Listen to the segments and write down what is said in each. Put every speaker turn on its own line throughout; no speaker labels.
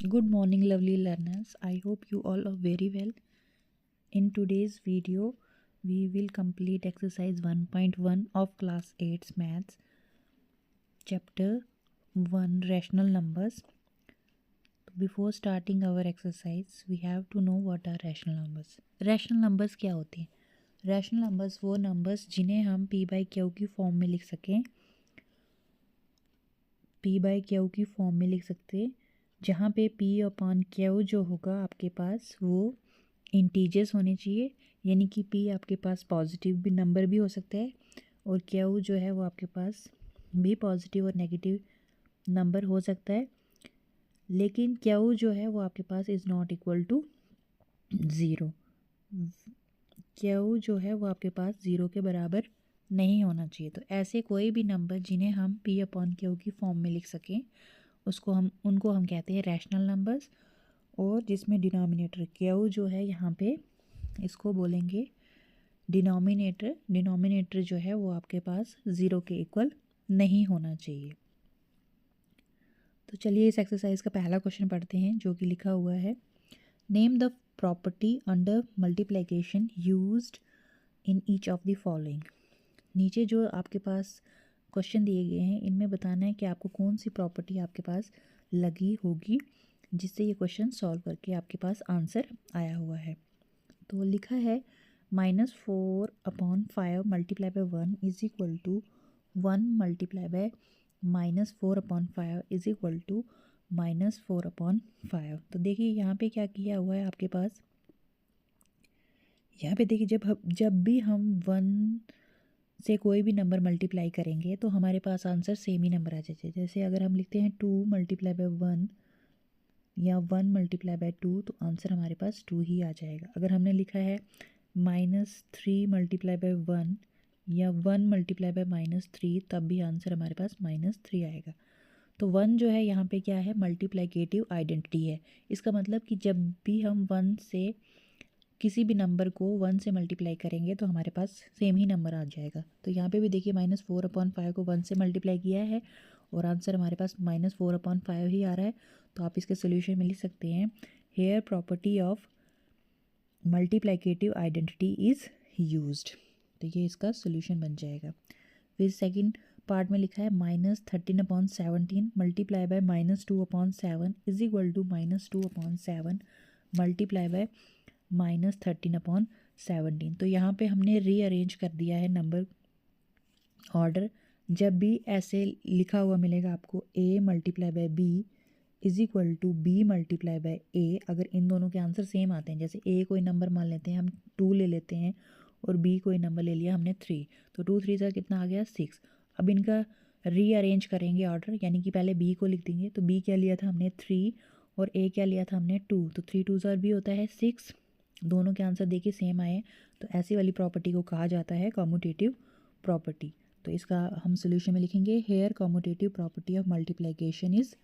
Good morning, lovely learners. I hope you all are very well. In today's video, we will complete exercise 1.1 of class 8's maths, chapter 1 rational numbers. Before starting our exercise, we have to know what are rational numbers. Rational numbers क्या होते हैं? Rational numbers वो numbers जिन्हें हम p by q की form में लिख सकें, p by q की फॉर्म में लिख सकते हैं, जहाँ पे p अपॉन q जो होगा आपके पास वो इंटीजर्स होने चाहिए, यानी कि p आपके पास पॉजिटिव भी नंबर भी हो सकता है और q जो है वो आपके पास भी पॉजिटिव और नेगेटिव नंबर हो सकता है, लेकिन q जो है वो आपके पास is not equal to zero. q जो है वो आपके पास ज़ीरो के बराबर नहीं होना चाहिए। तो ऐसे कोई भी नंबर जिन्हें हम p अपॉन q की फॉर्म में लिख सकें उनको हम कहते हैं रैशनल नंबर्स, और जिसमें डिनोमिनेटर q जो है यहाँ पे इसको बोलेंगे डिनोमिनेटर जो है वो आपके पास ज़ीरो के इक्वल नहीं होना चाहिए। तो चलिए इस एक्सरसाइज का पहला क्वेश्चन पढ़ते हैं जो कि लिखा हुआ है, name the property under multiplication used in each of the following. नीचे जो आपके पास क्वेश्चन दिए गए हैं इनमें बताना है कि आपको कौन सी प्रॉपर्टी आपके पास लगी होगी जिससे ये क्वेश्चन सॉल्व करके आपके पास आंसर आया हुआ है। तो लिखा है -4/5 multiply by 1 is equal to 1 multiply by -4/5 is equal to -4/5। तो देखिए यहाँ पे क्या किया हुआ है आपके पास, यहाँ पे देखिए जब भी हम 1 से कोई भी नंबर मल्टीप्लाई करेंगे तो हमारे पास आंसर सेम ही नंबर आ जाए। जैसे अगर हम लिखते हैं 2 मल्टीप्लाई बाय 1 या 1 मल्टीप्लाई बाय 2 तो आंसर हमारे पास 2 ही आ जाएगा। अगर हमने लिखा है -3 मल्टीप्लाई बाय 1 या 1 मल्टीप्लाई बाय -3 तब भी आंसर हमारे पास -3 आएगा। तो 1 जो है यहाँ पे क्या है, मल्टीप्लिकेटिव आइडेंटिटी है। इसका मतलब कि जब भी हम 1 से किसी भी नंबर को 1 से मल्टीप्लाई करेंगे तो हमारे पास सेम ही नंबर आ जाएगा। तो यहाँ पे भी देखिए -4/5 को 1 से मल्टीप्लाई किया है और आंसर हमारे पास -4/5 ही आ रहा है। तो आप इसके सोल्यूशन में लिख सकते हैं, here property of multiplicative identity is used. तो ये इसका सोल्यूशन बन जाएगा। फिर सेकंड पार्ट में लिखा है -13/17 multiply by -2/7 is equal to -2/7 multiply by -13/17। तो यहाँ पे हमने रीअरेंज कर दिया है नंबर ऑर्डर। जब भी ऐसे लिखा हुआ मिलेगा आपको a multiply by b is equal to b multiply by a, अगर इन दोनों के आंसर सेम आते हैं, जैसे a कोई नंबर मान लेते हैं हम 2 ले लेते हैं और b कोई नंबर ले लिया हमने 3, तो 2 3 कितना आ गया 6। अब इनका रीअरेंज करेंगे ऑर्डर, यानी कि पहले b को लिख देंगे। तो b क्या लिया था हमने 3 और a क्या लिया था हमने 2, तो 3 2 भी होता है 6। दोनों के आंसर देखिए सेम आए, तो ऐसी वाली प्रॉपर्टी को कहा जाता है कॉम्यूटेटिव प्रॉपर्टी। तो इसका हम सोल्यूशन में लिखेंगे, here commutative property of multiplication is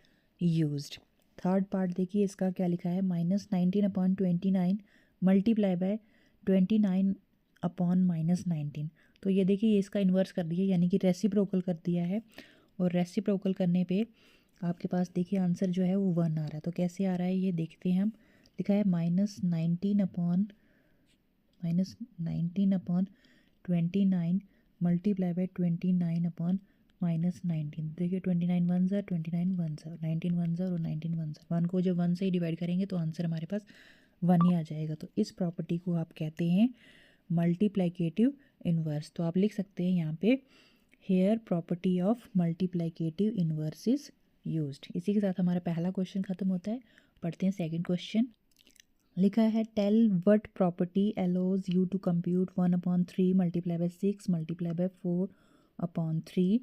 used. Third part देखिए इसका क्या लिखा है, -19/29 मल्टीप्लाई बाय 29/-19। तो ये देखिए ये इसका इन्वर्स कर दिया, यानी कि रेसिप्रोकल कर दिया है, और रेसिप्रोकल करने पे आपके पास देखिए आंसर जो है वो 1 आ रहा है। तो कैसे आ रहा है ये देखते हैं हम। लिखा है -19/29 मल्टीप्लाई बाय 29/-19। देखिए 29 1 ज़ा 29 1 ज़ा 19 1 ज़ा और 19 1 ज़ा, 1 को जब 1 से ही डिवाइड करेंगे तो आंसर हमारे पास 1 ही आ जाएगा। तो इस प्रॉपर्टी को आप कहते हैं मल्टीप्लिकेटिव इन्वर्स। तो आप लिख सकते हैं यहाँ पे, here property of multiplicative inverse is used. इसी के साथ हमारा पहला क्वेश्चन खत्म होता है। पढ़ते हैं सेकंड क्वेश्चन। लिखा है, tell what property allows you to compute 1/3 multiply by 6 multiply by 4/3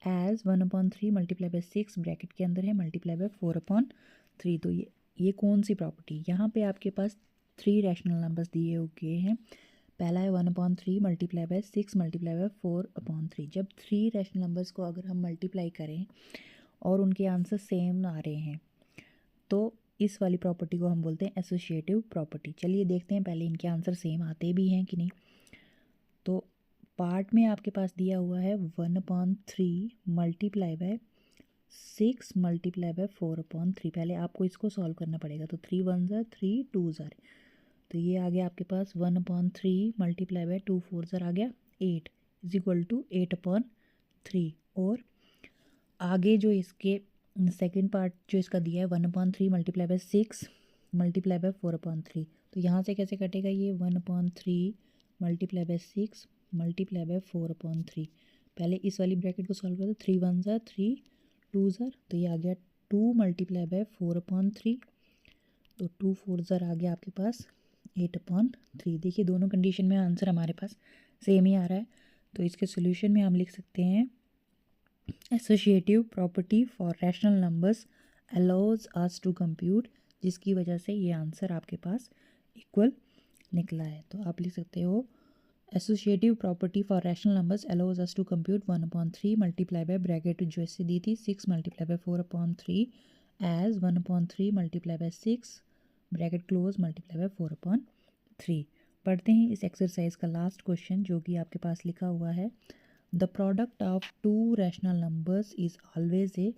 as 1/3 multiply by 6 bracket के अंदर है मल्टीप्लाई बाय 4/3। तो ये कौन सी प्रॉपर्टी, यहाँ पे आपके पास 3 रैशनल नंबर्स दिए हुए हैं। पहला है 1/3 मल्टीप्लाई बाय 6 मल्टीप्लाई बाय 4/3। जब 3 रैशनल नंबर्स को अगर हम मल्टीप्लाई करें और उनके आंसर सेम आ रहे हैं तो इस वाली प्रॉपर्टी को हम बोलते हैं एसोसिएटिव प्रॉपर्टी। चलिए देखते हैं पहले इनके आंसर सेम आते भी हैं कि नहीं। तो पार्ट में आपके पास दिया हुआ है 1/3 मल्टीप्लाई बाय 6 मल्टीप्लाई बाय 4/3। पहले आपको इसको सॉल्व करना पड़ेगा। तो 3 1 ज़र 3 2 ज़र, तो ये आ गया आपके पास 1/3 मल्टीप्लाई बाय 2 4 ज़र आ गया 8 इज इक्वल टू 8/3। और आगे जो इसके सेकेंड पार्ट जो इसका दिया है 1/3 मल्टीप्लाई बाय 6 मल्टीप्लाई बाय 4/3, तो यहाँ से कैसे कटेगा ये 1/3 मल्टीप्लाई बाय 6 मल्टीप्लाई बाय 4/3। पहले इस वाली ब्रैकेट को सॉल्व करो। 3 1 ज़र 3 2 ज़र, तो ये आ गया 2 मल्टीप्लाई बाय 4/3, तो 2 4 ज़र आ गया आपके पास 8/3। देखिए दोनों कंडीशन में आंसर हमारे पास सेम ही आ रहा है। तो इसके सोल्यूशन में हम लिख सकते हैं associative property for rational numbers allows us to compute, जिसकी वजह से ये आंसर आपके पास इक्वल निकला है। तो आप लिख सकते हो associative property for rational numbers allows us to compute 1/3 multiply by bracket जो इससे दी थी 6 multiply by 4/3 as 1/3 multiply by 6 bracket close multiply by 4/3। पढ़ते हैं इस एक्सरसाइज का लास्ट क्वेश्चन जो कि आपके पास लिखा हुआ है the product of to rational numbers is always a.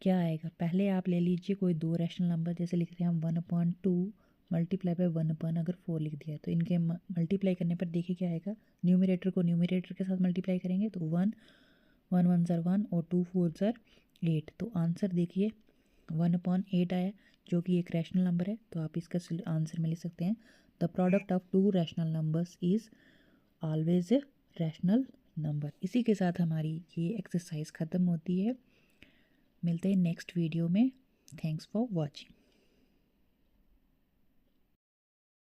क्या आएगा, पहले आप ले लीजिए कोई दो रैशनल नंबर, जैसे लिखते हैं हम 1/2 मल्टीप्लाई बाय 1/4 लिख दिया, तो इनके मल्टीप्लाई करने पर देखिए क्या आएगा। न्यूमरेटर को न्यूमरेटर के साथ मल्टीप्लाई करेंगे तो 1 1 1 ज़र 1 और 2 4 ज़र 8, तो आंसर देखिए 1/8 आया जो कि एक रैशनल नंबर है। तो आप इसका आंसर में लिख सकते हैं the product of to rational numbers is always a rational number. इसी के साथ हमारी ये एक्सरसाइज ख़त्म होती है। मिलते हैं नेक्स्ट वीडियो में। Thanks for watching.